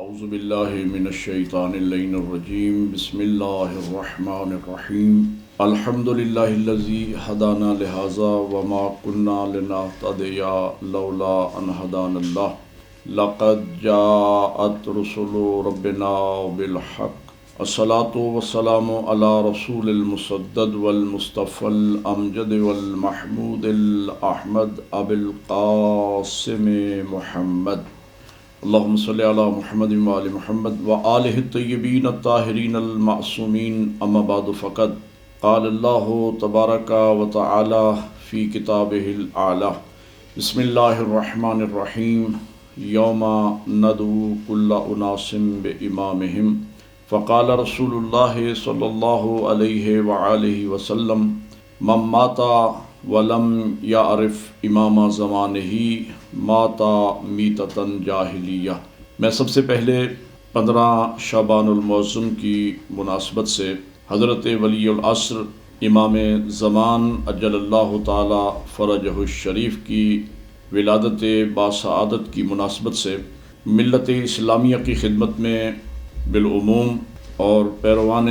اعوذ باللہ من الشیطان اللعین الرجیم بسم اللہ الرحمن الرحیم الحمد للہ الذی ہدانا لہذا وما كنا لنہتدی لولا ان ہدانا اللہ لقد جاءت رسل ربنا بالحق الصلاة والسلام علی رسول المسدد والمصطفى الامجد والمحمود الاحمد ابی القاسم محمد اللہم صلی علی محمد وآل محمد وآلہ الطیبین الطاہرین المعصومین اما بعد فقد قال اللہ تبارک و تعالی فی کتابہ الاعلی بسم اللہ الرحمن الرحیم یوم ندعو کل اناس بامامہم فقال رسول اللہ صلی اللہ علیہ وآلہ وسلم من مات ولم یعرف امام زمانہ ماتا میتتاً جاہلیہ۔ میں سب سے پہلے 15 شعبان المعظم کی مناسبت سے حضرت ولی العصر امام زمان اجل اللہ تعالی فرجہ الشریف کی ولادت باسعادت کی مناسبت سے ملت اسلامیہ کی خدمت میں بالعموم اور پیروان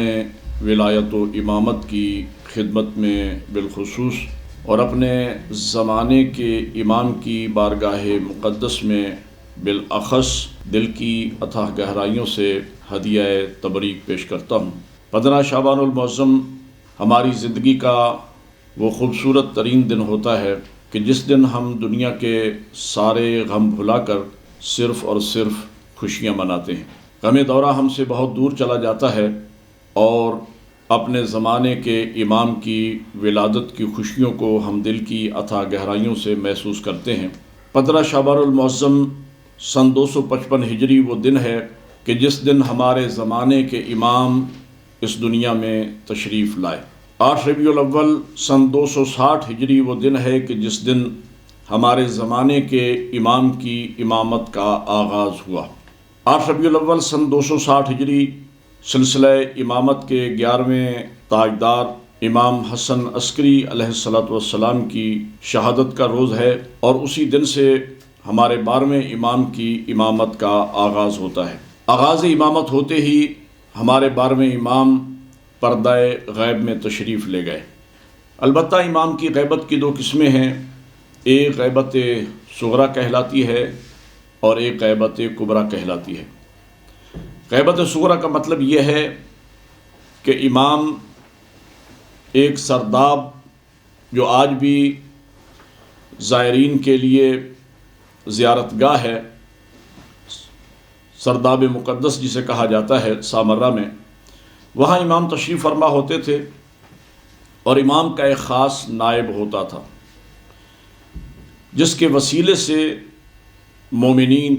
ولایت و امامت کی خدمت میں بالخصوص اور اپنے زمانے کے امام کی بارگاہ مقدس میں بالاخص دل کی اتھاہ گہرائیوں سے ہدیہ تبریک پیش کرتا ہوں۔ 15 شعبان المعظم ہماری زندگی کا وہ خوبصورت ترین دن ہوتا ہے کہ جس دن ہم دنیا کے سارے غم بھلا کر صرف اور صرف خوشیاں مناتے ہیں۔ غم دورہ ہم سے بہت دور چلا جاتا ہے اور اپنے زمانے کے امام کی ولادت کی خوشیوں کو ہم دل کی اتھاہ گہرائیوں سے محسوس کرتے ہیں۔ 15 شعبان المعظم سن 255 ہجری وہ دن ہے کہ جس دن ہمارے زمانے کے امام اس دنیا میں تشریف لائے۔ 8 ربیع الاول سن 260 ہجری وہ دن ہے کہ جس دن ہمارے زمانے کے امام کی امامت کا آغاز ہوا۔ 8 ربیع الاول سن 260 ہجری سلسلہ امامت کے 11ویں تاجدار امام حسن عسکری علیہ السلام کی شہادت کا روز ہے اور اسی دن سے ہمارے 12ویں امام کی امامت کا آغاز ہوتا ہے۔ آغاز امامت ہوتے ہی ہمارے 12ویں امام پردہ غیب میں تشریف لے گئے۔ البتہ امام کی غیبت کی 2 قسمیں ہیں، ایک غیبت صغریٰ کہلاتی ہے اور ایک غیبت کبریٰ کہلاتی ہے۔ غیبت صغریٰ کا مطلب یہ ہے کہ امام ایک سرداب جو آج بھی زائرین کے لیے زیارت گاہ ہے، سرداب مقدس جسے کہا جاتا ہے سامرہ میں، وہاں امام تشریف فرما ہوتے تھے اور امام کا ایک خاص نائب ہوتا تھا جس کے وسیلے سے مومنین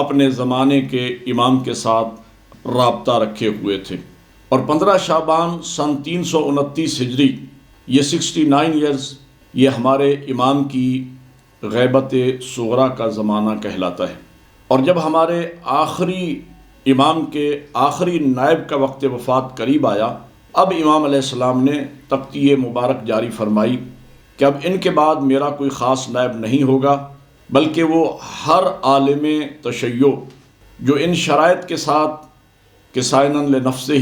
اپنے زمانے کے امام کے ساتھ رابطہ رکھے ہوئے تھے۔ اور 15 شعبان سن 329 ہجری یہ 69 ایئرز یہ ہمارے امام کی غیبت صغریٰ کا زمانہ کہلاتا ہے۔ اور جب ہمارے آخری امام کے آخری نائب کا وقت وفات قریب آیا، اب امام علیہ السلام نے تقطیع مبارک جاری فرمائی کہ اب ان کے بعد میرا کوئی خاص نائب نہیں ہوگا، بلکہ وہ ہر عالم تشیع جو ان شرائط کے ساتھ کہ سائناً لنفسہ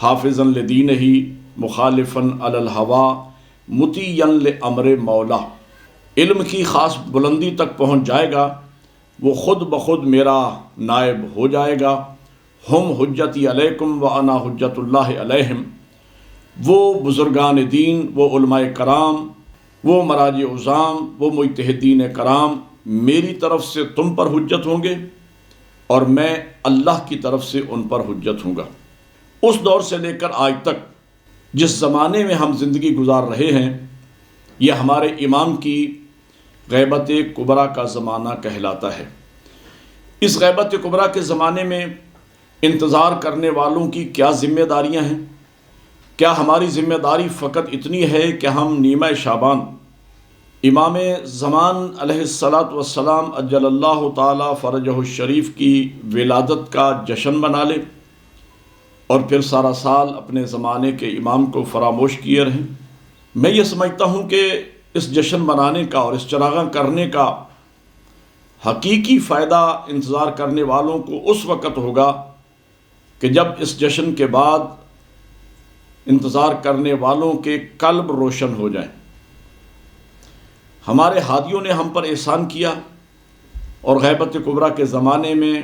حافظاً لدینہ مخالفاً علی الہوی مطیعاً لامر مولا علم کی خاص بلندی تک پہنچ جائے گا، وہ خود بخود میرا نائب ہو جائے گا۔ ہم حجتی علیکم وانا حجت اللہ علیہم، وہ بزرگان دین، وہ علماء کرام، وہ مراجع عظام، وہ مجتہدین کرام میری طرف سے تم پر حجت ہوں گے اور میں اللہ کی طرف سے ان پر حجت ہوں گا۔ اس دور سے لے کر آج تک جس زمانے میں ہم زندگی گزار رہے ہیں یہ ہمارے امام کی غیبت کبریٰ کا زمانہ کہلاتا ہے۔ اس غیبت کبریٰ کے زمانے میں انتظار کرنے والوں کی کیا ذمہ داریاں ہیں؟ کیا ہماری ذمہ داری فقط اتنی ہے کہ ہم نیمہ شعبان امام زمان علیہ السلام اجل اللہ تعالی فرجہ الشریف کی ولادت کا جشن منا لیں اور پھر سارا سال اپنے زمانے کے امام کو فراموش کیے رہیں؟ میں یہ سمجھتا ہوں کہ اس جشن منانے کا اور اس چراغاں کرنے کا حقیقی فائدہ انتظار کرنے والوں کو اس وقت ہوگا کہ جب اس جشن کے بعد انتظار کرنے والوں کے قلب روشن ہو جائیں۔ ہمارے ہادیوں نے ہم پر احسان کیا اور غیبت کبریٰ کے زمانے میں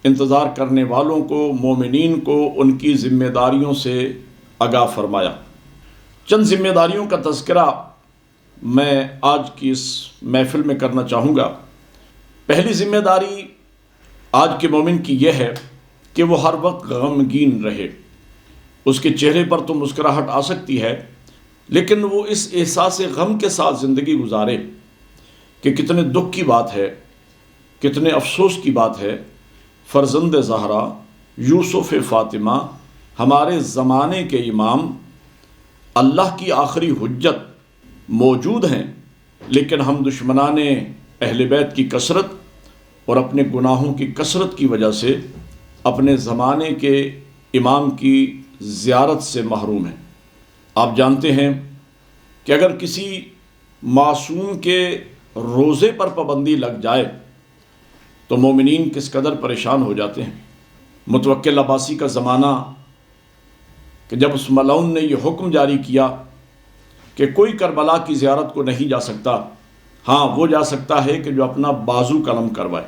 انتظار کرنے والوں کو، مومنین کو ان کی ذمہ داریوں سے آگاہ فرمایا۔ چند ذمہ داریوں کا تذکرہ میں آج کی اس محفل میں کرنا چاہوں گا۔ پہلی ذمہ داری آج کے مومن کی یہ ہے کہ وہ ہر وقت غمگین رہے۔ اس کے چہرے پر تو مسکراہٹ آ سکتی ہے، لیکن وہ اس احساس غم کے ساتھ زندگی گزارے کہ کتنے دکھ کی بات ہے، کتنے افسوس کی بات ہے، فرزند زہرا یوسف فاطمہ ہمارے زمانے کے امام، اللہ کی آخری حجت موجود ہیں، لیکن ہم دشمنان اہل بیت کی کثرت اور اپنے گناہوں کی کثرت کی وجہ سے اپنے زمانے کے امام کی زیارت سے محروم ہیں۔ آپ جانتے ہیں کہ اگر کسی معصوم کے روزے پر پابندی لگ جائے تو مومنین کس قدر پریشان ہو جاتے ہیں۔ متوکل عباسی کا زمانہ کہ جب اس ملعون نے یہ حکم جاری کیا کہ کوئی کربلا کی زیارت کو نہیں جا سکتا، ہاں وہ جا سکتا ہے کہ جو اپنا بازو قلم کروائے۔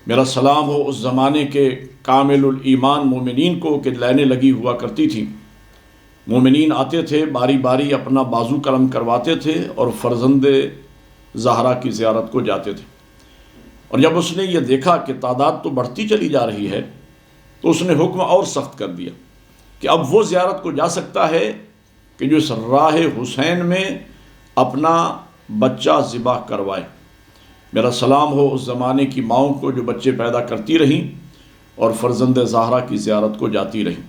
میرا سلام ہو اس زمانے کے کامل الایمان مومنین کو کہ لائنیں لگی ہوا کرتی تھیں، مومنین آتے تھے، باری باری اپنا بازو قلم کرواتے تھے اور فرزند زہرا کی زیارت کو جاتے تھے۔ اور جب اس نے یہ دیکھا کہ تعداد تو بڑھتی چلی جا رہی ہے تو اس نے حکم اور سخت کر دیا کہ اب وہ زیارت کو جا سکتا ہے کہ جو اس راہ حسین میں اپنا بچہ ذبح کروائے۔ میرا سلام ہو اس زمانے کی ماؤں کو جو بچے پیدا کرتی رہیں اور فرزند زہرا کی زیارت کو جاتی رہیں۔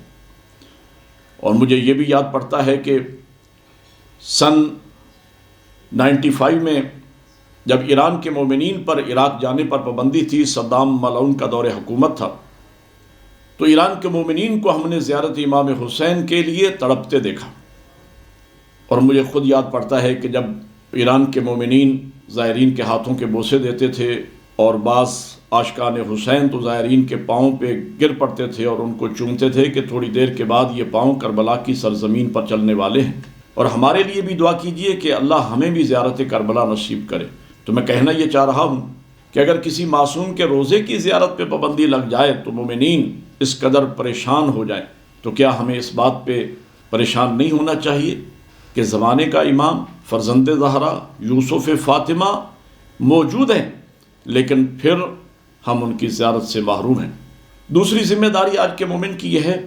اور مجھے یہ بھی یاد پڑتا ہے کہ سن 95 میں جب ایران کے مومنین پر عراق جانے پر پابندی تھی، صدام ملعون کا دور حکومت تھا، تو ایران کے مومنین کو ہم نے زیارت امام حسین کے لیے تڑپتے دیکھا۔ اور مجھے خود یاد پڑتا ہے کہ جب ایران کے مومنین زائرین کے ہاتھوں کے بوسے دیتے تھے اور بعض عاشقان حسین تو زائرین کے پاؤں پہ گر پڑتے تھے اور ان کو چومتے تھے کہ تھوڑی دیر کے بعد یہ پاؤں کربلا کی سرزمین پر چلنے والے ہیں، اور ہمارے لیے بھی دعا کیجئے کہ اللہ ہمیں بھی زیارت کربلا نصیب کرے۔ تو میں کہنا یہ چاہ رہا ہوں کہ اگر کسی معصوم کے روزے کی زیارت پہ پابندی لگ جائے تو مومنین اس قدر پریشان ہو جائیں، تو کیا ہمیں اس بات پہ پریشان نہیں ہونا چاہیے کہ زمانے کا امام فرزند زہرا یوسف فاطمہ موجود ہیں لیکن پھر ہم ان کی زیارت سے محروم ہیں۔ دوسری ذمہ داری آج کے مومن کی یہ ہے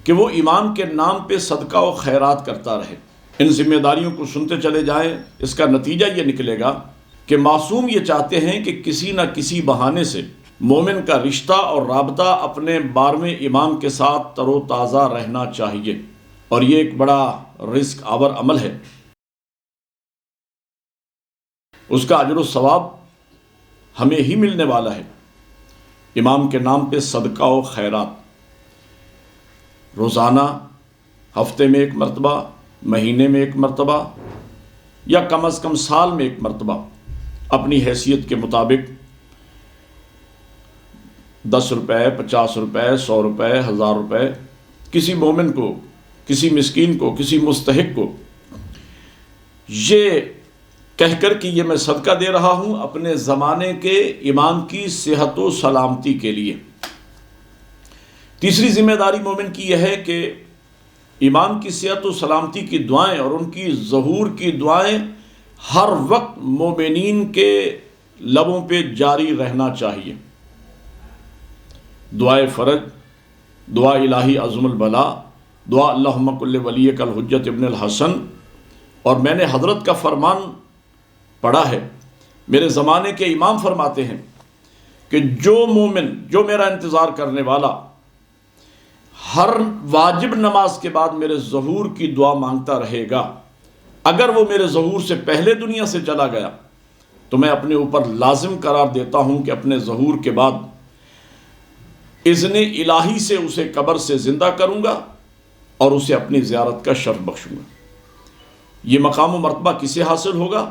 کہ وہ امام کے نام پہ صدقہ و خیرات کرتا رہے۔ ان ذمہ داریوں کو سنتے چلے جائیں، اس کا نتیجہ یہ نکلے گا کہ معصوم یہ چاہتے ہیں کہ کسی نہ کسی بہانے سے مومن کا رشتہ اور رابطہ اپنے 12ویں امام کے ساتھ تر و تازہ رہنا چاہیے، اور یہ ایک بڑا رزق آور عمل ہے۔ اس کا اجر و ثواب ہمیں ہی ملنے والا ہے۔ امام کے نام پہ صدقہ و خیرات روزانہ، ہفتے میں ایک مرتبہ، مہینے میں ایک مرتبہ، یا کم از کم سال میں ایک مرتبہ، اپنی حیثیت کے مطابق 10 روپے، 50 روپے، 100 روپے، 1000 روپے کسی مومن کو، کسی مسکین کو، کسی مستحق کو، یہ کہہ کر کہ یہ میں صدقہ دے رہا ہوں اپنے زمانے کے امام کی صحت و سلامتی کے لیے۔ تیسری ذمہ داری مومن کی یہ ہے کہ امام کی صحت و سلامتی کی دعائیں اور ان کی ظہور کی دعائیں ہر وقت مومنین کے لبوں پہ جاری رہنا چاہیے۔ دعائے فرج، دعا الہی عظم البلا، دعا اللہم کل ولیک الحجت ابن الحسن۔ اور میں نے حضرت کا فرمان پڑھا ہے، میرے زمانے کے امام فرماتے ہیں کہ جو مومن، جو میرا انتظار کرنے والا ہر واجب نماز کے بعد میرے ظہور کی دعا مانگتا رہے گا، اگر وہ میرے ظہور سے پہلے دنیا سے چلا گیا تو میں اپنے اوپر لازم قرار دیتا ہوں کہ اپنے ظہور کے بعد اذن الہی سے اسے قبر سے زندہ کروں گا اور اسے اپنی زیارت کا شرف بخشوں گا۔ یہ مقام و مرتبہ کسے حاصل ہوگا؟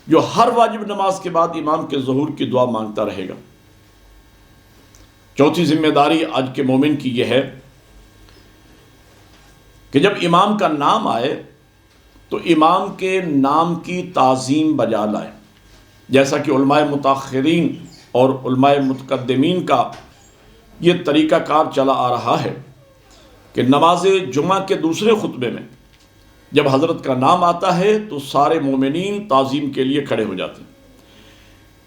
جو ہر واجب نماز کے بعد امام کے ظہور کی دعا مانگتا رہے گا۔ چوتھی ذمہ داری آج کے مومن کی یہ ہے کہ جب امام کا نام آئے تو امام کے نام کی تعظیم بجا لائے، جیسا کہ علماء متاخرین اور علماء متقدمین کا یہ طریقہ کار چلا آ رہا ہے کہ نماز جمعہ کے دوسرے خطبے میں جب حضرت کا نام آتا ہے تو سارے مومنین تعظیم کے لیے کھڑے ہو جاتے ہیں۔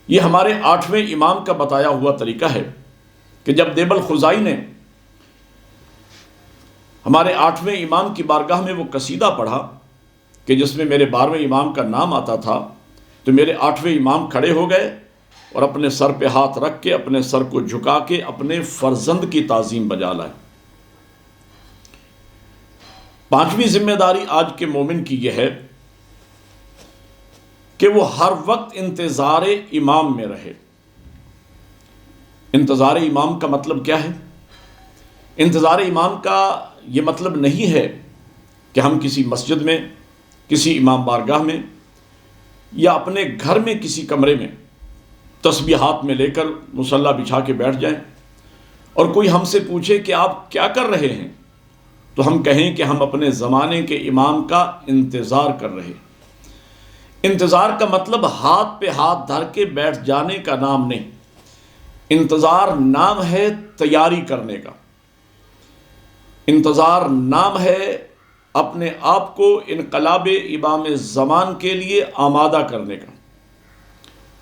یہ ہمارے 8ویں امام کا بتایا ہوا طریقہ ہے کہ جب دیب الخزائی نے ہمارے 8ویں امام کی بارگاہ میں وہ قصیدہ پڑھا کہ جس میں میرے 12ویں امام کا نام آتا تھا، تو میرے 8ویں امام کھڑے ہو گئے اور اپنے سر پہ ہاتھ رکھ کے اپنے سر کو جھکا کے اپنے فرزند کی تعظیم بجا لائے۔ 5ویں ذمہ داری آج کے مومن کی یہ ہے کہ وہ ہر وقت انتظار امام میں رہے۔ انتظار امام کا مطلب کیا ہے؟ انتظار امام کا یہ مطلب نہیں ہے کہ ہم کسی مسجد میں، کسی امام بارگاہ میں یا اپنے گھر میں کسی کمرے میں تسبیح ہاتھ میں لے کر مصلی بچھا کے بیٹھ جائیں اور کوئی ہم سے پوچھے کہ آپ کیا کر رہے ہیں تو ہم کہیں کہ ہم اپنے زمانے کے امام کا انتظار کر رہے ہیں۔ انتظار کا مطلب ہاتھ پہ ہاتھ دھر کے بیٹھ جانے کا نام نہیں، انتظار نام ہے تیاری کرنے کا، انتظار نام ہے اپنے آپ کو انقلاب امام زمان کے لیے آمادہ کرنے کا۔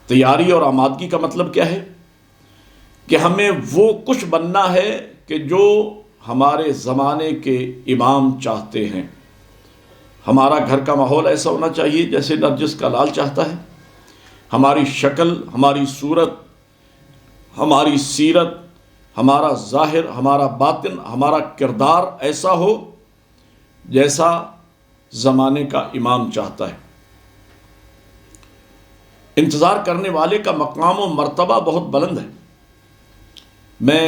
تیاری اور آمادگی کا مطلب کیا ہے؟ کہ ہمیں وہ کچھ بننا ہے کہ جو ہمارے زمانے کے امام چاہتے ہیں۔ ہمارا گھر کا ماحول ایسا ہونا چاہیے جیسے نرجس کا لال چاہتا ہے، ہماری شکل، ہماری صورت، ہماری سیرت، ہمارا ظاہر، ہمارا باطن، ہمارا کردار ایسا ہو جیسا زمانے کا امام چاہتا ہے۔ انتظار کرنے والے کا مقام و مرتبہ بہت بلند ہے۔ میں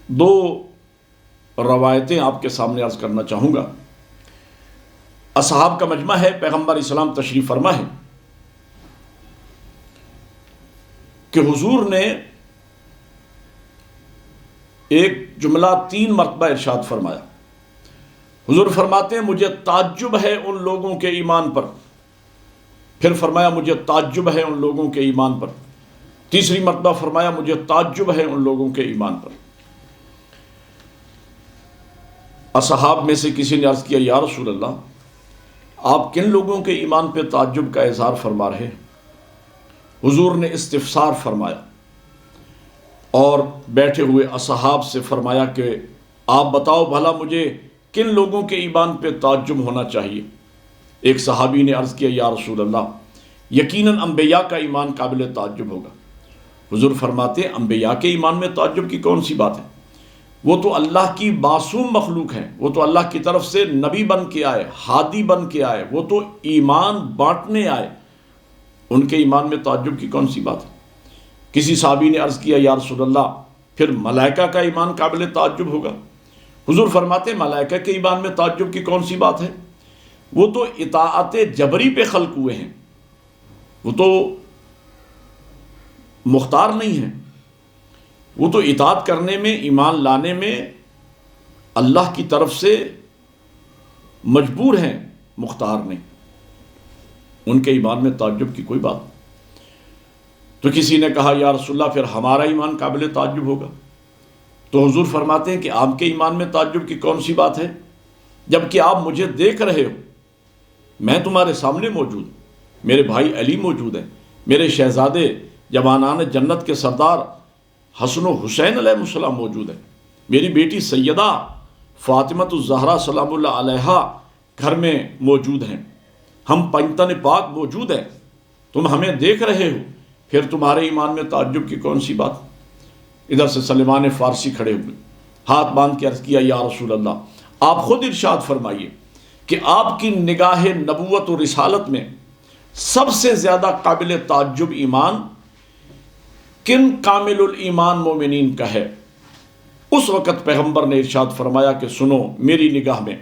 2 روایتیں آپ کے سامنے عرض کرنا چاہوں گا۔ اصحاب کا مجمع ہے، پیغمبر اسلام تشریف فرما ہے کہ حضور نے ایک جملہ 3 مرتبہ ارشاد فرمایا۔ حضور فرماتے ہیں مجھے تعجب ہے ان لوگوں کے ایمان پر، پھر فرمایا مجھے تعجب ہے ان لوگوں کے ایمان پر، تیسری مرتبہ فرمایا مجھے تعجب ہے ان لوگوں کے ایمان پر۔ اصحاب میں سے کسی نے عرض کیا یا رسول اللہ، آپ کن لوگوں کے ایمان پہ تعجب کا اظہار فرما رہے ہیں؟ حضور نے استفسار فرمایا اور بیٹھے ہوئے اصحاب سے فرمایا کہ آپ بتاؤ بھلا مجھے کن لوگوں کے ایمان پہ تعجب ہونا چاہیے؟ ایک صحابی نے عرض کیا یا رسول اللہ یقیناً انبیاء کا ایمان قابل تعجب ہوگا۔ حضور فرماتے ہیں انبیاء کے ایمان میں تعجب کی کون سی بات ہے؟ وہ تو اللہ کی معصوم مخلوق ہیں، وہ تو اللہ کی طرف سے نبی بن کے آئے، ہادی بن کے آئے، وہ تو ایمان بانٹنے آئے، ان کے ایمان میں تعجب کی کون سی بات ہے؟ کسی صحابی نے عرض کیا یا رسول اللہ پھر ملائکہ کا ایمان قابل تعجب ہوگا؟ حضور فرماتے ہیں ملائکہ کے ایمان میں تعجب کی کون سی بات ہے؟ وہ تو اطاعت جبری پہ خلق ہوئے ہیں، وہ تو مختار نہیں ہیں، وہ تو اطاعت کرنے میں، ایمان لانے میں اللہ کی طرف سے مجبور ہیں، مختار نہیں۔ ان کے ایمان میں تعجب کی کوئی بات نہیں۔ تو کسی نے کہا یا رسول اللہ پھر ہمارا ایمان قابل تعجب ہوگا؟ تو حضور فرماتے ہیں کہ آپ کے ایمان میں تعجب کی کون سی بات ہے جبکہ آپ مجھے دیکھ رہے ہو، میں تمہارے سامنے موجود ہوں، میرے بھائی علی موجود ہیں، میرے شہزادے جوانان جنت کے سردار حسن و حسین علیہ السلام موجود ہیں، میری بیٹی سیدہ فاطمۃ الزہرا سلام اللہ علیہا گھر میں موجود ہیں، ہم پنجتن پاک موجود ہیں، تم ہمیں دیکھ رہے ہو، پھر تمہارے ایمان میں تعجب کی کون سی بات؟ ادھر سے سلمان فارسی کھڑے ہوئے، ہاتھ باندھ کے عرض کیا یا رسول اللہ آپ خود ارشاد فرمائیے کہ آپ کی نگاہ نبوت و رسالت میں سب سے زیادہ قابل تعجب ایمان کن کامل الایمان مومنین کا ہے؟ اس وقت پیغمبر نے ارشاد فرمایا کہ سنو، میری نگاہ میں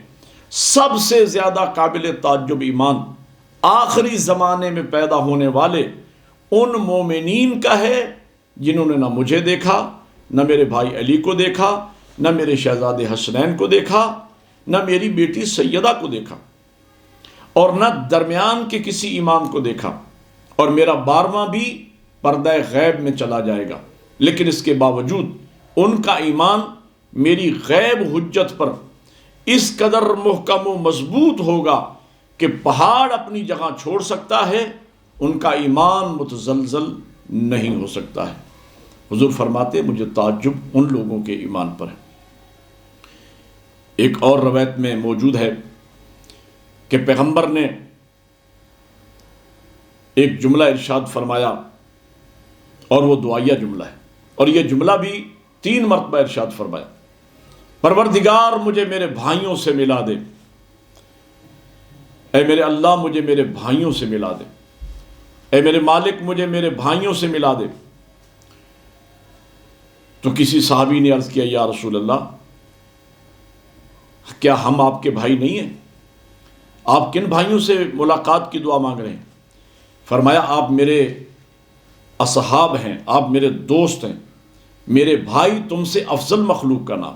سب سے زیادہ قابل تعجب ایمان آخری زمانے میں پیدا ہونے والے ان مومنین کا ہے جنہوں نے نہ مجھے دیکھا، نہ میرے بھائی علی کو دیکھا، نہ میرے شہزادے حسنین کو دیکھا، نہ میری بیٹی سیدہ کو دیکھا، اور نہ درمیان کے کسی امام کو دیکھا، اور میرا 12واں بھی پردہ غیب میں چلا جائے گا، لیکن اس کے باوجود ان کا ایمان میری غیب حجت پر اس قدر محکم و مضبوط ہوگا کہ پہاڑ اپنی جگہ چھوڑ سکتا ہے، ان کا ایمان متزلزل نہیں ہو سکتا ہے۔ حضور فرماتے مجھے تعجب ان لوگوں کے ایمان پر ہے۔ ایک اور روایت میں موجود ہے کہ پیغمبر نے ایک جملہ ارشاد فرمایا، اور وہ دعائیہ جملہ ہے، اور یہ جملہ بھی 3 مرتبہ ارشاد فرمایا، پروردگار مجھے میرے بھائیوں سے ملا دے، اے میرے اللہ مجھے میرے بھائیوں سے ملا دے، اے میرے مالک مجھے میرے بھائیوں سے ملا دے۔ تو کسی صحابی نے عرض کیا یا رسول اللہ کیا ہم آپ کے بھائی نہیں ہیں؟ آپ کن بھائیوں سے ملاقات کی دعا مانگ رہے ہیں؟ فرمایا آپ میرے اصحاب ہیں، آپ میرے دوست ہیں، میرے بھائی تم سے افضل مخلوق کا نام۔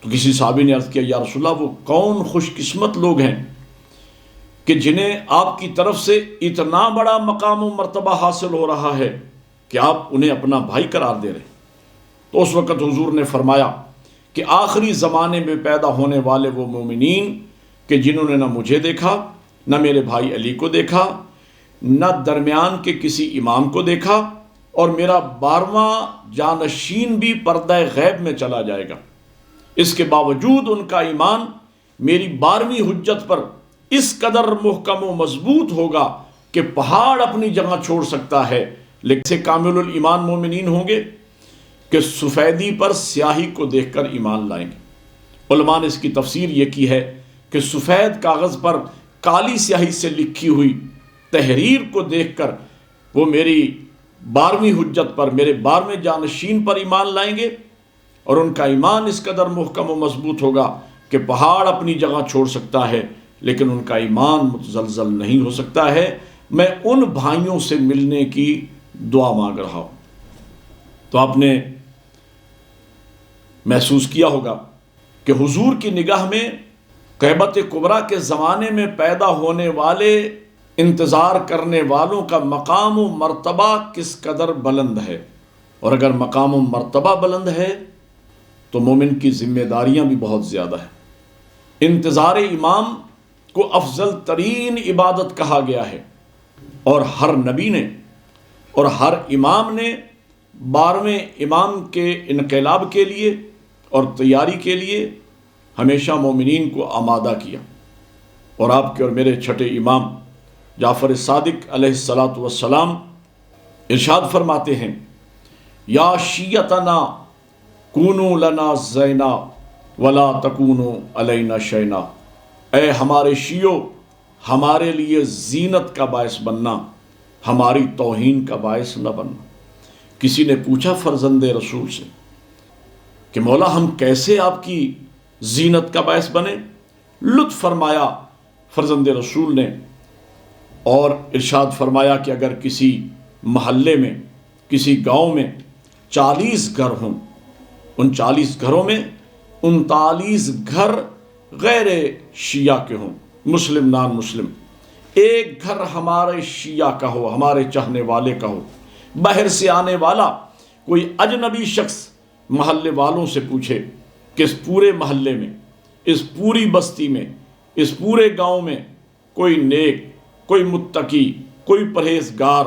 تو کسی صحابی نے عرض کیا یا رسول اللہ وہ کون خوش قسمت لوگ ہیں کہ جنہیں آپ کی طرف سے اتنا بڑا مقام و مرتبہ حاصل ہو رہا ہے کہ آپ انہیں اپنا بھائی قرار دے رہے ہیں۔ تو اس وقت حضور نے فرمایا کہ آخری زمانے میں پیدا ہونے والے وہ مومنین کہ جنہوں نے نہ مجھے دیکھا، نہ میرے بھائی علی کو دیکھا، نہ درمیان کے کسی امام کو دیکھا، اور میرا 12واں جانشین بھی پردہ غیب میں چلا جائے گا، اس کے باوجود ان کا ایمان میری 12ویں حجت پر اس قدر محکم و مضبوط ہوگا کہ پہاڑ اپنی جگہ چھوڑ سکتا ہے۔ لیکن سے کامل الایمان مومنین ہوں گے کہ سفیدی پر سیاہی کو دیکھ کر ایمان لائیں گے۔ علماء نے اس کی تفسیر یہ کی ہے کہ سفید کاغذ پر کالی سیاہی سے لکھی ہوئی تحریر کو دیکھ کر وہ میری 12ویں حجت پر، میرے 12ویں جانشین پر ایمان لائیں گے، اور ان کا ایمان اس قدر محکم و مضبوط ہوگا کہ پہاڑ اپنی جگہ چھوڑ سکتا ہے لیکن ان کا ایمان متزلزل نہیں ہو سکتا ہے۔ میں ان بھائیوں سے ملنے کی دعا مانگ رہا ہوں۔ تو آپ نے محسوس کیا ہوگا کہ حضور کی نگاہ میں غیبت کبریٰ کے زمانے میں پیدا ہونے والے انتظار کرنے والوں کا مقام و مرتبہ کس قدر بلند ہے، اور اگر مقام و مرتبہ بلند ہے تو مومن کی ذمہ داریاں بھی بہت زیادہ ہیں۔ انتظار امام کو افضل ترین عبادت کہا گیا ہے، اور ہر نبی نے اور ہر امام نے 12ویں امام کے انقلاب کے لیے اور تیاری کے لیے ہمیشہ مومنین کو آمادہ کیا۔ اور آپ کے اور میرے چھٹے امام جعفر صادق علیہ الصلاۃ والسلام ارشاد فرماتے ہیں یا شیعتنا کونوا لنا زینا ولا تکونوا علینا شینا، اے ہمارے شیعو ہمارے لیے زینت کا باعث بننا، ہماری توہین کا باعث نہ بننا۔ کسی نے پوچھا فرزند رسول سے کہ مولا ہم کیسے آپ کی زینت کا باعث بنے؟ لطف فرمایا فرزند رسول نے اور ارشاد فرمایا کہ اگر کسی محلے میں، کسی گاؤں میں 40 گھر ہوں، ان 40 گھروں میں 39 گھر غیر شیعہ کے ہوں، مسلم نان مسلم، ایک گھر ہمارے شیعہ کا ہو، ہمارے چاہنے والے کا ہو، باہر سے آنے والا کوئی اجنبی شخص محلے والوں سے پوچھے کہ اس پورے محلے میں، اس پوری بستی میں، اس پورے گاؤں میں کوئی نیک، کوئی متقی، کوئی پرہیزگار،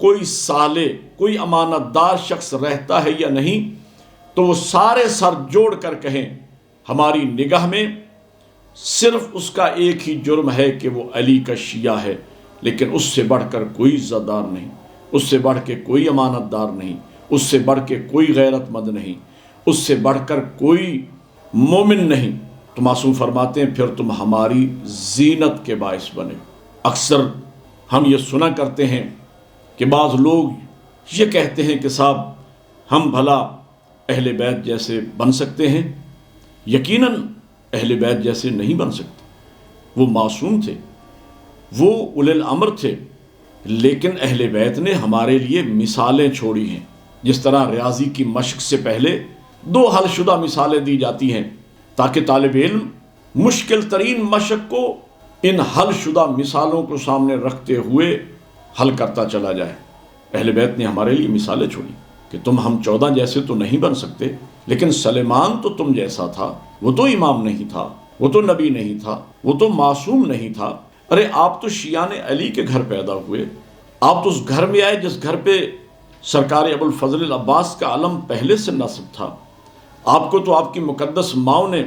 کوئی صالح، کوئی امانت دار شخص رہتا ہے یا نہیں، تو وہ سارے سر جوڑ کر کہیں ہماری نگاہ میں صرف اس کا ایک ہی جرم ہے کہ وہ علی کا شیعہ ہے، لیکن اس سے بڑھ کر کوئی عزتدار نہیں، اس سے بڑھ کے کوئی امانت دار نہیں، اس سے بڑھ کے کوئی غیرت مند نہیں، اس سے بڑھ کر کوئی مومن نہیں۔ تو معصوم فرماتے ہیں پھر تم ہماری زینت کے باعث بنے۔ اکثر ہم یہ سنا کرتے ہیں کہ بعض لوگ یہ کہتے ہیں کہ صاحب ہم بھلا اہل بیت جیسے بن سکتے ہیں۔ یقیناً اہل بیت جیسے نہیں بن سکتے۔ وہ معصوم تھے، وہ اولی الامر تھے، لیکن اہل بیت نے ہمارے لیے مثالیں چھوڑی ہیں۔ جس طرح ریاضی کی مشق سے پہلے 2 حل شدہ مثالیں دی جاتی ہیں تاکہ طالب علم مشکل ترین مشق کو ان حل شدہ مثالوں کو سامنے رکھتے ہوئے حل کرتا چلا جائے۔ اہل بیت نے ہمارے لیے مثالیں چھوڑی کہ تم ہم 14 جیسے تو نہیں بن سکتے، لیکن سلیمان تو تم جیسا تھا، وہ تو امام نہیں تھا، وہ تو نبی نہیں تھا، وہ تو معصوم نہیں تھا۔ ارے آپ تو شیعان علی کے گھر پیدا ہوئے، آپ تو اس گھر میں آئے جس گھر پہ سرکار ابو الفضل العباس کا علم پہلے سے نصب تھا۔ آپ کو تو آپ کی مقدس ماؤں نے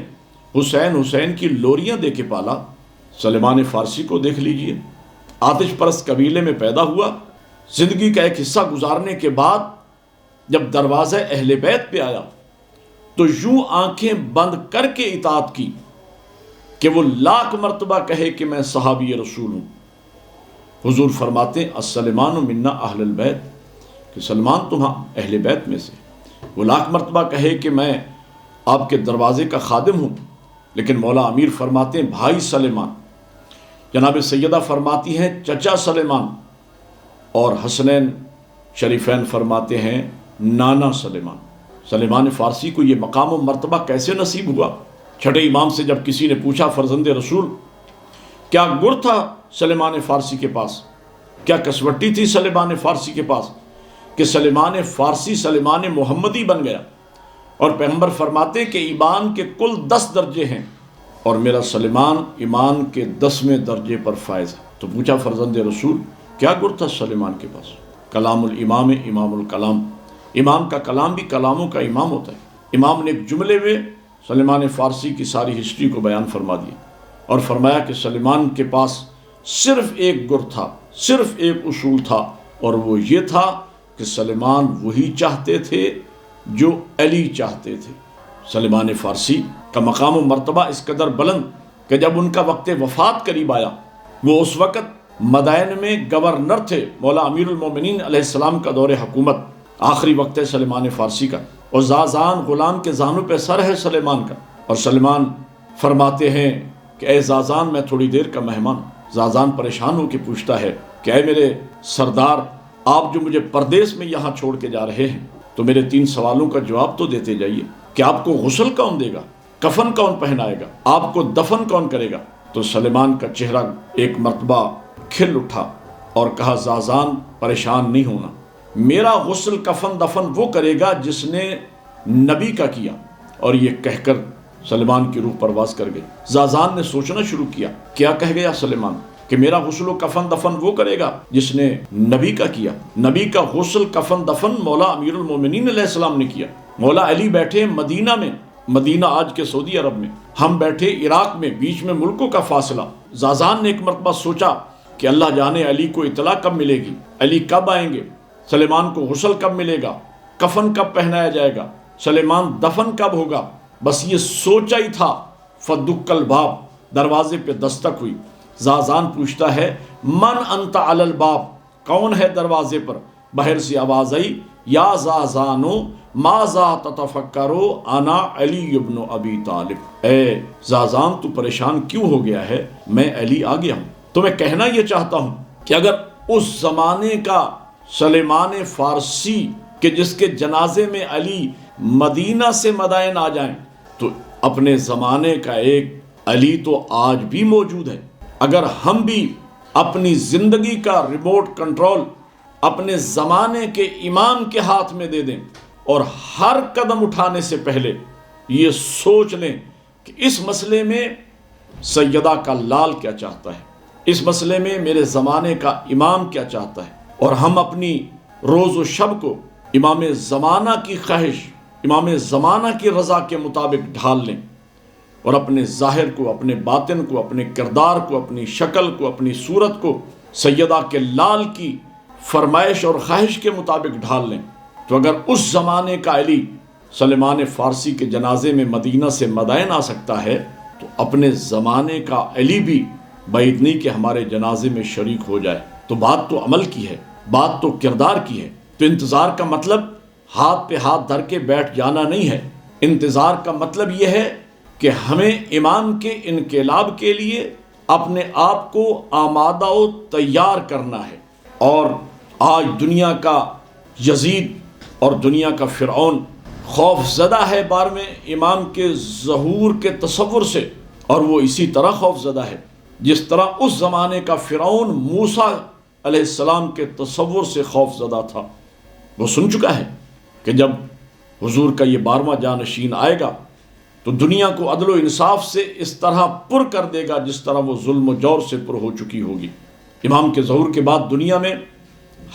حسین کی لوریاں دے کے پالا۔ سلیمان فارسی کو دیکھ لیجئے، آتش پرست قبیلے میں پیدا ہوا، زندگی کا ایک حصہ گزارنے کے بعد جب دروازہ اہل بیت پہ آیا تو یوں آنکھیں بند کر کے اطاعت کی کہ وہ 1,00,000 مرتبہ کہے کہ میں صحابی رسول ہوں۔ حضور فرماتے ہیں السلمان منا اہل البیت، کہ سلمان تم اہل بیت میں سے۔ وہ 1,00,000 مرتبہ کہے کہ میں آپ کے دروازے کا خادم ہوں، لیکن مولا امیر فرماتے ہیں بھائی سلیمان، جناب سیدہ فرماتی ہیں چچا سلیمان، اور حسنین شریفین فرماتے ہیں نانا سلیمان۔ سلیمان فارسی کو یہ مقام و مرتبہ کیسے نصیب ہوا؟ چھٹے امام سے جب کسی نے پوچھا فرزند رسول کیا گر تھا سلیمان فارسی کے پاس، کیا کسوٹی تھی سلیمان فارسی کے پاس کہ سلیمان فارسی سلیمان محمدی بن گیا؟ اور پیغمبر فرماتے ہیں کہ ایمان کے کل 10 درجے ہیں اور میرا سلیمان ایمان کے 10ویں درجے پر فائز ہے۔ تو پوچھا فرزند رسول کیا گر تھا سلیمان کے پاس؟ کلام الامام امام الکلام، امام کا کلام بھی کلاموں کا امام ہوتا ہے۔ امام نے ایک جملے میں سلیمان فارسی کی ساری ہسٹری کو بیان فرما دیا اور فرمایا کہ سلیمان کے پاس صرف ایک گر تھا، صرف ایک اصول تھا، اور وہ یہ تھا کہ سلیمان وہی چاہتے تھے جو علی چاہتے تھے۔ سلیمان فارسی کا مقام و مرتبہ اس قدر بلند کہ جب ان کا وقت وفات قریب آیا، وہ اس وقت مدائن میں گورنر تھے، مولا امیر المومنین علیہ السلام کا دور حکومت، آخری وقت ہے سلیمان فارسی کا، اور زازان غلام کے زانوں پہ سر ہے سلیمان کا، اور سلیمان فرماتے ہیں کہ اے زازان میں تھوڑی دیر کا مہمان۔ زازان پریشان ہو کے پوچھتا ہے کہ اے میرے سردار، آپ جو مجھے پردیس میں یہاں چھوڑ کے جا رہے ہیں تو میرے 3 سوالوں کا جواب تو دیتے جائیے کہ آپ کو غسل کون دے گا، کفن کون پہنائے گا، آپ کو دفن کون کرے گا؟ تو سلیمان کا چہرہ ایک مرتبہ کھل اٹھا اور کہا زازان پریشان نہیں ہونا، میرا غسل کفن دفن وہ کرے گا جس نے نبی کا کیا۔ اور یہ کہہ کر سلیمان کی روح پرواز کر گئی۔ زازان نے سوچنا شروع کیا، کیا کہہ گیا سلیمان کہ میرا غسل و کفن دفن وہ کرے گا جس نے نبی کا کیا۔ نبی کا غسل کفن دفن مولا امیر المومنین علیہ السلام نے کیا۔ مولا علی بیٹھے مدینہ میں، مدینہ آج کے سعودی عرب میں، ہم بیٹھے عراق میں، بیچ میں ملکوں کا فاصلہ۔ زازان نے ایک مرتبہ سوچا کہ اللہ جانے علی کو اطلاع کب ملے گی، علی کب آئیں گے، سلیمان کو غسل کب ملے گا، کفن کب پہنایا جائے گا، سلیمان دفن کب ہوگا۔ بس یہ سوچا ہی تھا، فدق الباب، دروازے پہ دستک ہوئی۔ زازان پوچھتا ہے من انت علی الباب، کون ہے دروازے پر؟ باہر سے آواز آئی یا زازانو ماذا تتفکرو انا علی ابن ابی طالب، اے زازان تو پریشان کیوں ہو گیا ہے، میں علی آ گیا ہوں۔ تو میں کہنا یہ چاہتا ہوں کہ اگر اس زمانے کا سلیمان فارسی کہ جس کے جنازے میں علی مدینہ سے مدائن آ جائیں، تو اپنے زمانے کا ایک علی تو آج بھی موجود ہے۔ اگر ہم بھی اپنی زندگی کا ریموٹ کنٹرول اپنے زمانے کے امام کے ہاتھ میں دے دیں اور ہر قدم اٹھانے سے پہلے یہ سوچ لیں کہ اس مسئلے میں سیدہ کا لال کیا چاہتا ہے، اس مسئلے میں میرے زمانے کا امام کیا چاہتا ہے، اور ہم اپنی روز و شب کو امام زمانہ کی خواہش، امام زمانہ کی رضا کے مطابق ڈھال لیں، اور اپنے ظاہر کو، اپنے باطن کو، اپنے کردار کو، اپنی شکل کو، اپنی صورت کو سیدہ کے لال کی فرمائش اور خواہش کے مطابق ڈھال لیں۔ تو اگر اس زمانے کا علی سلیمان فارسی کے جنازے میں مدینہ سے مدائن آ سکتا ہے تو اپنے زمانے کا علی بھی بعید نہیں کہ ہمارے جنازے میں شریک ہو جائے۔ تو بات تو عمل کی ہے، بات تو کردار کی ہے۔ تو انتظار کا مطلب ہاتھ پہ ہاتھ دھر کے بیٹھ جانا نہیں ہے۔ انتظار کا مطلب یہ ہے کہ ہمیں امام کے انقلاب کے لیے اپنے آپ کو آمادہ و تیار کرنا ہے۔ اور آج دنیا کا یزید اور دنیا کا فرعون خوف زدہ ہے 12ویں امام کے ظہور کے تصور سے، اور وہ اسی طرح خوف زدہ ہے جس طرح اس زمانے کا فرعون موسیٰ علیہ السلام کے تصور سے خوف زدہ تھا۔ وہ سن چکا ہے کہ جب حضور کا یہ 12واں جانشین آئے گا تو دنیا کو عدل و انصاف سے اس طرح پر کر دے گا جس طرح وہ ظلم و جور سے پر ہو چکی ہوگی۔ امام کے ظہور کے بعد دنیا میں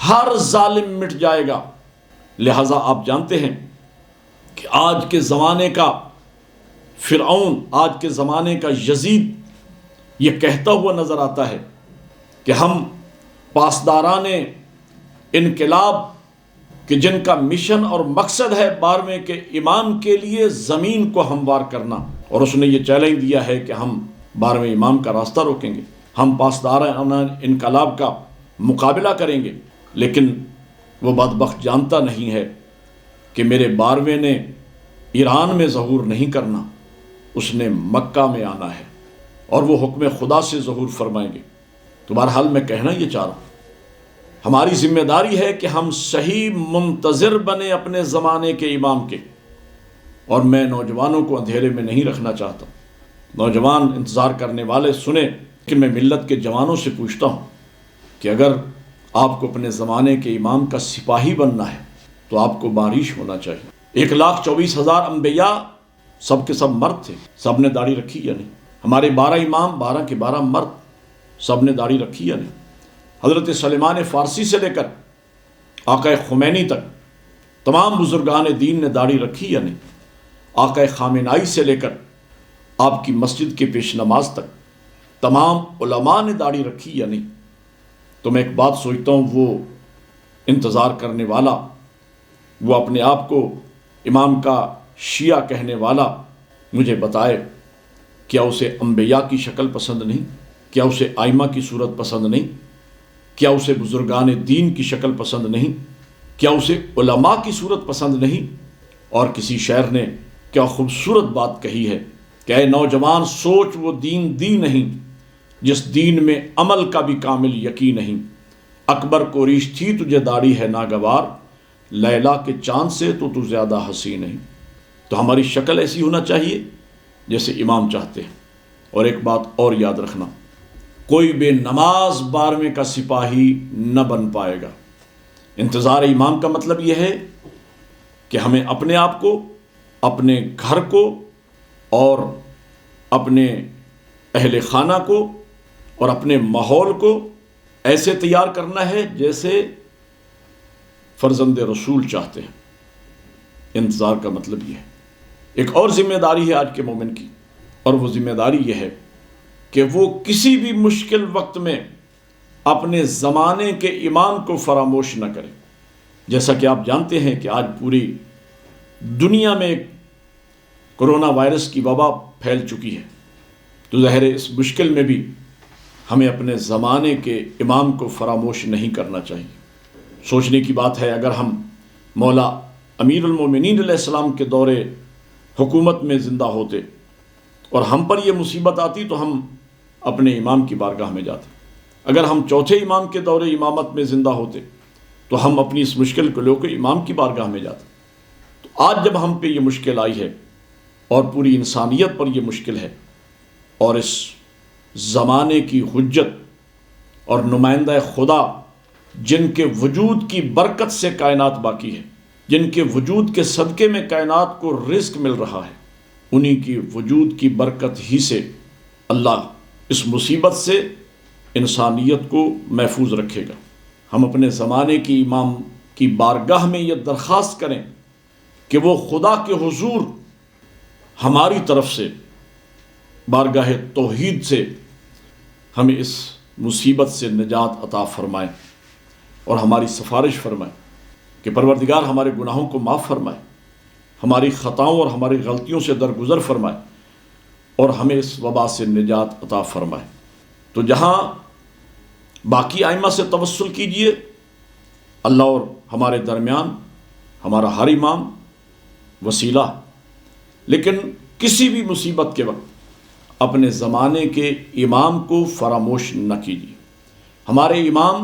ہر ظالم مٹ جائے گا، لہٰذا آپ جانتے ہیں کہ آج کے زمانے کا فرعون، آج کے زمانے کا یزید یہ کہتا ہوا نظر آتا ہے کہ ہم پاسداران انقلاب کہ جن کا مشن اور مقصد ہے 12ویں کے امام کے لیے زمین کو ہموار کرنا، اور اس نے یہ چیلنج دیا ہے کہ ہم 12ویں امام کا راستہ روکیں گے، ہم پاسداران انقلاب کا مقابلہ کریں گے۔ لیکن وہ بدبخت جانتا نہیں ہے کہ میرے 12ویں نے ایران میں ظہور نہیں کرنا، اس نے مکہ میں آنا ہے، اور وہ حکم خدا سے ظہور فرمائیں گے۔ تو بہرحال میں کہنا یہ چاہ رہا ہوں، ہماری ذمہ داری ہے کہ ہم صحیح منتظر بنیں اپنے زمانے کے امام کے، اور میں نوجوانوں کو اندھیرے میں نہیں رکھنا چاہتا۔ نوجوان انتظار کرنے والے سنیں کہ میں ملت کے جوانوں سے پوچھتا ہوں کہ اگر آپ کو اپنے زمانے کے امام کا سپاہی بننا ہے تو آپ کو بارش ہونا چاہیے۔ 1,24,000 انبیاء سب کے سب مرد تھے، سب نے داڑھی رکھی یا نہیں؟ ہمارے 12 امام 12 کے 12 مرد، سب نے داڑھی رکھی یا نہیں؟ حضرت سلیمان فارسی سے لے کر آقا خمینی تک تمام بزرگان دین نے داڑھی رکھی یا نہیں؟ آقا خامنائی سے لے کر آپ کی مسجد کے پیش نماز تک تمام علماء نے داڑھی رکھی یا نہیں؟ تو میں ایک بات سوچتا ہوں، وہ انتظار کرنے والا، وہ اپنے آپ کو امام کا شیعہ کہنے والا مجھے بتائے، کیا اسے انبیاء کی شکل پسند نہیں؟ کیا اسے ائمہ کی صورت پسند نہیں؟ کیا اسے بزرگان دین کی شکل پسند نہیں؟ کیا اسے علماء کی صورت پسند نہیں؟ اور کسی شاعر نے کیا خوبصورت بات کہی ہے کہ اے نوجوان سوچ وہ دین دی نہیں جس دین میں عمل کا بھی کامل یقین نہیں، اکبر کو ریش تھی تجھے داڑھی ہے ناگوار، لیلا کے چاند سے تو زیادہ حسین نہیں۔ تو ہماری شکل ایسی ہونا چاہیے جیسے امام چاہتے ہیں۔ اور ایک بات اور یاد رکھنا، کوئی بے نماز 12ویں کا سپاہی نہ بن پائے گا۔ انتظار امام کا مطلب یہ ہے کہ ہمیں اپنے آپ کو، اپنے گھر کو اور اپنے اہل خانہ کو اور اپنے ماحول کو ایسے تیار کرنا ہے جیسے فرزند رسول چاہتے ہیں۔ انتظار کا مطلب یہ ہے۔ ایک اور ذمہ داری ہے آج کے مومن کی، اور وہ ذمہ داری یہ ہے کہ وہ کسی بھی مشکل وقت میں اپنے زمانے کے امام کو فراموش نہ کرے۔ جیسا کہ آپ جانتے ہیں کہ آج پوری دنیا میں کرونا وائرس کی وبا پھیل چکی ہے، تو ظاہر ہے اس مشکل میں بھی ہمیں اپنے زمانے کے امام کو فراموش نہیں کرنا چاہیے۔ سوچنے کی بات ہے، اگر ہم مولا امیر المومنین علیہ السلام کے دور حکومت میں زندہ ہوتے اور ہم پر یہ مصیبت آتی تو ہم اپنے امام کی بارگاہ میں جاتے۔ اگر ہم چوتھے امام کے دور امامت میں زندہ ہوتے تو ہم اپنی اس مشکل کو لے کر امام کی بارگاہ میں جاتے۔ تو آج جب ہم پہ یہ مشکل آئی ہے اور پوری انسانیت پر یہ مشکل ہے، اور اس زمانے کی حجت اور نمائندہ خدا جن کے وجود کی برکت سے کائنات باقی ہے، جن کے وجود کے صدقے میں کائنات کو رزق مل رہا ہے، انہی کی وجود کی برکت ہی سے اللہ اس مصیبت سے انسانیت کو محفوظ رکھے گا۔ ہم اپنے زمانے کی امام کی بارگاہ میں یہ درخواست کریں کہ وہ خدا کے حضور ہماری طرف سے بارگاہ توحید سے ہمیں اس مصیبت سے نجات عطا فرمائے، اور ہماری سفارش فرمائے کہ پروردگار ہمارے گناہوں کو معاف فرمائے، ہماری خطاؤں اور ہماری غلطیوں سے درگزر فرمائے، اور ہمیں اس وبا سے نجات عطا فرمائے۔ تو جہاں باقی ائمہ سے توسل کیجئے، اللہ اور ہمارے درمیان ہمارا ہر امام وسیلہ، لیکن کسی بھی مصیبت کے وقت اپنے زمانے کے امام کو فراموش نہ کیجیے۔ ہمارے امام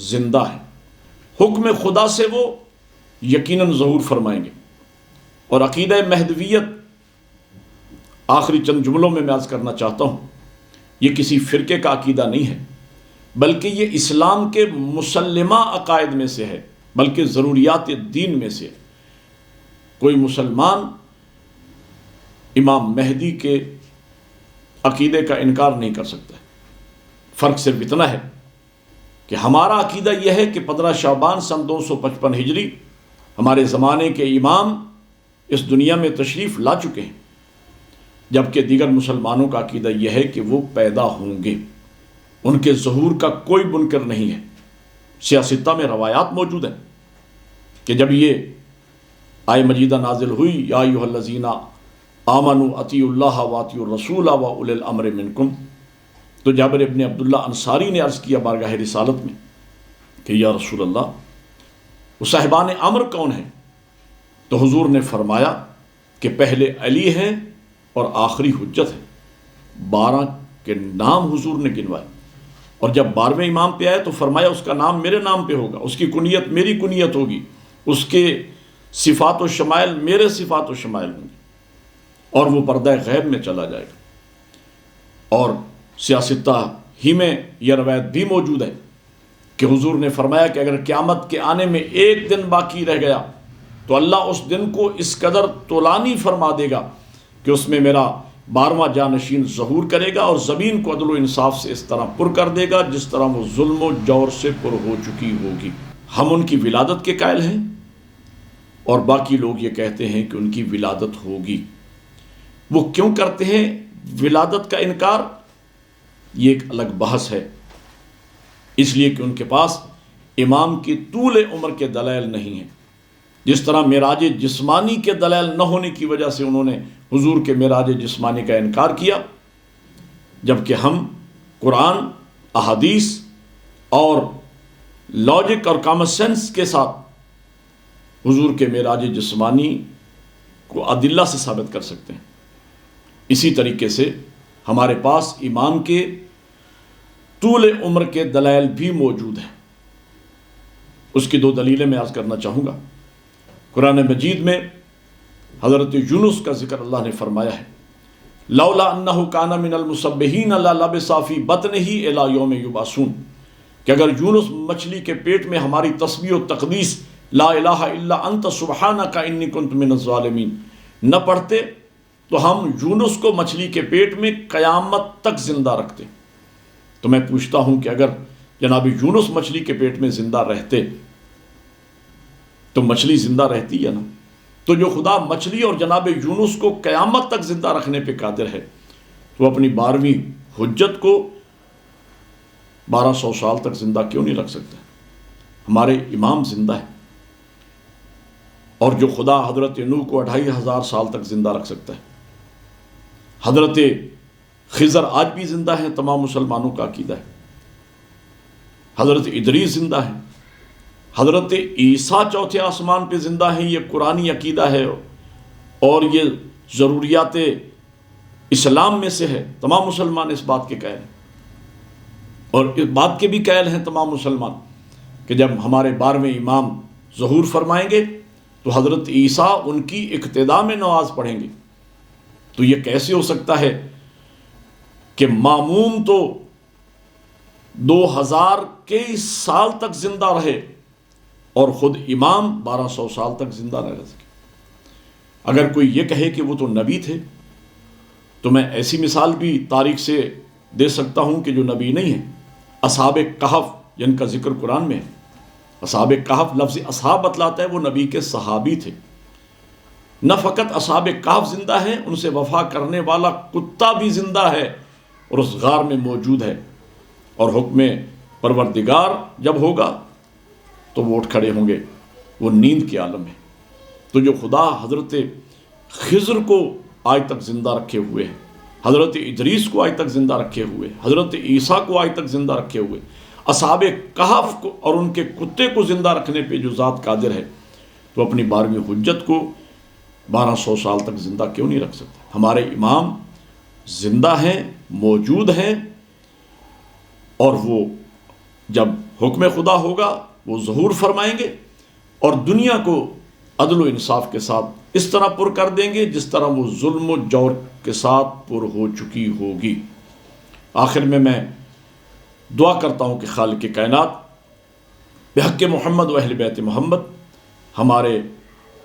زندہ ہیں، حکم خدا سے وہ یقیناً ظہور فرمائیں گے۔ اور عقیدہ مہدویت آخری چند جملوں میں عرض کرنا چاہتا ہوں، یہ کسی فرقے کا عقیدہ نہیں ہے، بلکہ یہ اسلام کے مسلمہ عقائد میں سے ہے، بلکہ ضروریات دین میں سے ہے۔ کوئی مسلمان امام مہدی کے عقیدے کا انکار نہیں کر سکتا۔ فرق صرف اتنا ہے کہ ہمارا عقیدہ یہ ہے کہ 15 شعبان سن 255 ہجری ہمارے زمانے کے امام اس دنیا میں تشریف لا چکے ہیں، جبکہ دیگر مسلمانوں کا عقیدہ یہ ہے کہ وہ پیدا ہوں گے، ان کے ظہور کا کوئی منکر نہیں ہے۔ سیاستہ میں روایات موجود ہیں کہ جب یہ آیہ مجیدہ نازل ہوئی، یا ایھا الذین آمنوا اطیعوا اللہ واطیعوا الرسول واولی الامر منکم، تو جابر ابن عبداللہ انصاری نے عرض کیا بارگاہ رسالت میں کہ یا رسول اللہ، وہ صاحبان امر کون ہیں؟ تو حضور نے فرمایا کہ پہلے علی ہیں اور آخری حجت ہے۔ 12 کے نام حضور نے گنوائے، اور جب 12ویں امام پہ آئے تو فرمایا اس کا نام میرے نام پہ ہوگا، اس کی کنیت میری کنیت ہوگی، اس کے صفات و شمائل میرے صفات و شمائل ہوں گے، اور وہ پردہ غیب میں چلا جائے گا۔ اور سیاستہ ہی میں یہ روایت بھی موجود ہے کہ حضور نے فرمایا کہ اگر قیامت کے آنے میں ایک دن باقی رہ گیا تو اللہ اس دن کو اس قدر طولانی فرما دے گا کہ اس میں میرا 12واں جانشین ظہور کرے گا، اور زمین کو عدل و انصاف سے اس طرح پر کر دے گا جس طرح وہ ظلم و جور سے پر ہو چکی ہوگی۔ ہم ان کی ولادت کے قائل ہیں، اور باقی لوگ یہ کہتے ہیں کہ ان کی ولادت ہوگی۔ وہ کیوں کرتے ہیں ولادت کا انکار؟ یہ ایک الگ بحث ہے، اس لیے کہ ان کے پاس امام کی طول عمر کے دلائل نہیں ہیں۔ جس طرح معراج جسمانی کے دلائل نہ ہونے کی وجہ سے انہوں نے حضور کے معراج جسمانی کا انکار کیا، جبکہ ہم قرآن، احادیث اور لاجک اور کامن سینس کے ساتھ حضور کے معراج جسمانی کو ادلہ سے ثابت کر سکتے ہیں۔ اسی طریقے سے ہمارے پاس امام کے طول عمر کے دلائل بھی موجود ہیں۔ اس کی 2 دلیلیں میں عرض کرنا چاہوں گا۔ قرآن مجید میں حضرت یونس کا ذکر اللہ نے فرمایا ہے، لولا انہ کان من المسبحین للبث فی بطنہ الی یوم یبعثون، کہ اگر یونس مچھلی کے پیٹ میں ہماری تسبیح و تقدیس لا الہ الا انت سبحانک انی کنت من الظالمین نہ پڑھتے تو ہم یونس کو مچھلی کے پیٹ میں قیامت تک زندہ رکھتے۔ تو میں پوچھتا ہوں کہ اگر جناب یونس مچھلی کے پیٹ میں زندہ رہتے تو مچھلی زندہ رہتی ہے نا؟ تو جو خدا مچھلی اور جناب یونس کو قیامت تک زندہ رکھنے پہ قادر ہے، تو اپنی 12ویں حجت کو 1200 سال تک زندہ کیوں نہیں رکھ سکتا؟ ہمارے امام زندہ ہے، اور جو خدا حضرت نوح کو 2500 سال تک زندہ رکھ سکتا ہے، حضرت خضر آج بھی زندہ ہیں، تمام مسلمانوں کا عقیدہ ہے، حضرت ادریس زندہ ہیں، حضرت عیسیٰ چوتھے آسمان پہ زندہ ہیں، یہ قرآنی عقیدہ ہے اور یہ ضروریات اسلام میں سے ہے۔ تمام مسلمان اس بات کے قائل ہیں، اور اس بات کے بھی قائل ہیں تمام مسلمان کہ جب ہمارے 12ویں امام ظہور فرمائیں گے تو حضرت عیسیٰ ان کی اقتداء میں نماز پڑھیں گے۔ تو یہ کیسے ہو سکتا ہے کہ ماموم تو 2000 کئی سال تک زندہ رہے اور خود امام 1200 سال تک زندہ نہ رہ سکے؟ اگر کوئی یہ کہے کہ وہ تو نبی تھے، تو میں ایسی مثال بھی تاریخ سے دے سکتا ہوں کہ جو نبی نہیں ہیں، اصحاب کہف جن کا ذکر قرآن میں ہے۔ اصحاب کہف، لفظ اصحاب بتلاتا ہے وہ نبی کے صحابی تھے۔ نہ فقط اصحاب کہف زندہ ہیں، ان سے وفا کرنے والا کتا بھی زندہ ہے اور اس غار میں موجود ہے، اور حکم پروردگار جب ہوگا تو وہ اٹھ کھڑے ہوں گے، وہ نیند کے عالم ہے۔ تو جو خدا حضرت خضر کو آج تک زندہ رکھے ہوئے ہیں، حضرت ادریس کو آج تک زندہ رکھے ہوئے، حضرت عیسیٰ کو آج تک زندہ رکھے ہوئے، اصحاب کہف کو اور ان کے کتے کو زندہ رکھنے پہ جو ذات قادر ہے، تو اپنی 12ویں حجت کو 1200 سال تک زندہ کیوں نہیں رکھ سکتا؟ ہمارے امام زندہ ہیں، موجود ہیں، اور وہ جب حکم خدا ہوگا وہ ظہور فرمائیں گے اور دنیا کو عدل و انصاف کے ساتھ اس طرح پر کر دیں گے جس طرح وہ ظلم و جور کے ساتھ پر ہو چکی ہوگی۔ آخر میں دعا کرتا ہوں کہ خالق کائنات بحق محمد و اہل بیت محمد ہمارے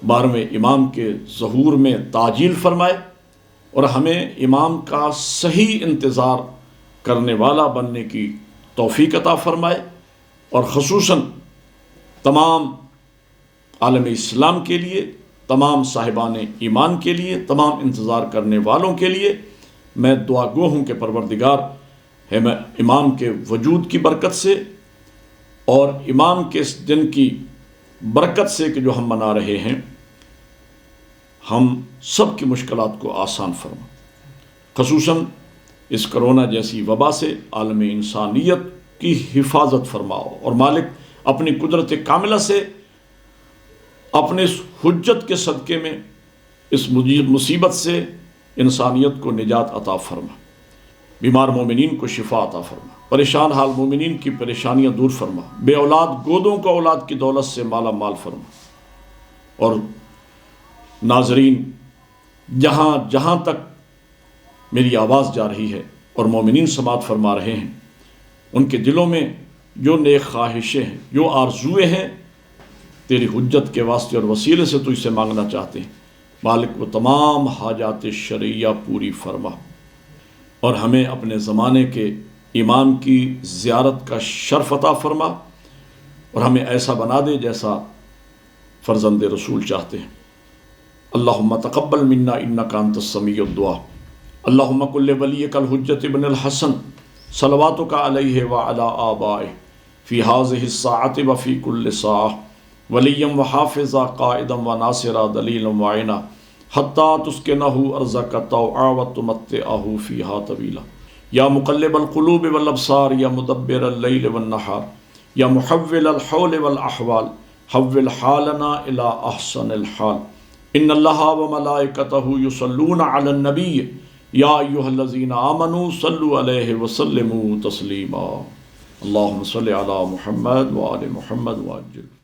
12ویں امام کے ظہور میں تعجیل فرمائے اور ہمیں امام کا صحیح انتظار کرنے والا بننے کی توفیق عطا فرمائے، اور خصوصاً تمام عالم اسلام کے لیے، تمام صاحبان ایمان کے لیے، تمام انتظار کرنے والوں کے لیے میں دعا گو ہوں کہ پروردگار میں امام کے وجود کی برکت سے اور امام کے اس دن کی برکت سے کہ جو ہم منا رہے ہیں، ہم سب کی مشکلات کو آسان فرما، خصوصاً اس کرونا جیسی وبا سے عالم انسانیت کی حفاظت فرماؤ، اور مالک اپنی قدرت کاملہ سے اپنے اس حجت کے صدقے میں اس مصیبت سے انسانیت کو نجات عطا فرما، بیمار مومنین کو شفا عطا فرما، پریشان حال مومنین کی پریشانیاں دور فرما، بے اولاد گودوں کو اولاد کی دولت سے مالا مال فرما۔ اور ناظرین، جہاں جہاں تک میری آواز جا رہی ہے اور مومنین سماعت فرما رہے ہیں، ان کے دلوں میں جو نیک خواہشیں ہیں، جو آرزوئیں ہیں، تیری حجت کے واسطے اور وسیلے سے تو اسے مانگنا چاہتے ہیں، مالک وہ تمام حاجات شرعیہ پوری فرما، اور ہمیں اپنے زمانے کے امام کی زیارت کا شرف عطا فرما، اور ہمیں ایسا بنا دے جیسا فرزند رسول چاہتے ہیں۔ اللہم تقبل منا انکا انت السمیع الدعا۔ اللہم کل ولیک الحجت ابن الحسن صلواتک علیہ وعلی آبائہ فی ہذہ الساعۃ وفی کل ساعہ ولیا وحافظا قائدا وناصرا دلیلا وعینا حتی تسکنہ ارضک طوعا وتمتعہ فیہا طویلا۔ یا مقلب القلوب والابصار یا مدبر اللیل والنہار یا محول الحول والاحوال حول حالنا الی احسن الحال۔ ان اللہ وملائکتہ یصلون علی النبی یا ایھا الذین آمنوا صلوا علیہ وسلموا تسلیما۔ اللہم صل علی محمد وآل محمد وعجل